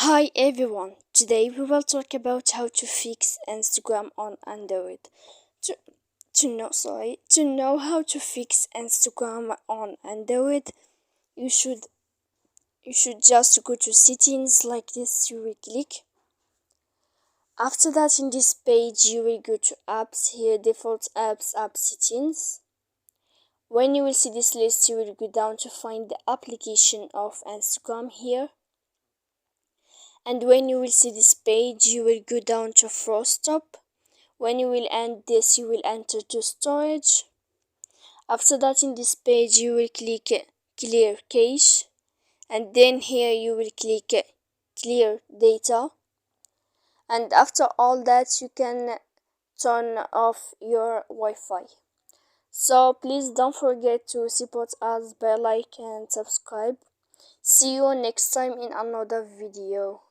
Hi everyone, today we will talk about how to fix Instagram on Android. To, to know how to fix Instagram on Android, you should just go to settings like this. You will click. After that, in this page you will go to apps. Here, default apps, app settings. When you will see this list, you will go down to find the application of Instagram here. And when you will see this page, you will go down to force stop. When you will end this, you will enter to storage. After that, in this page, you will click clear cache. And then here you will click clear data. And after all that, you can turn off your Wi-Fi. So please don't forget to support us by like and subscribe. See you next time in another video.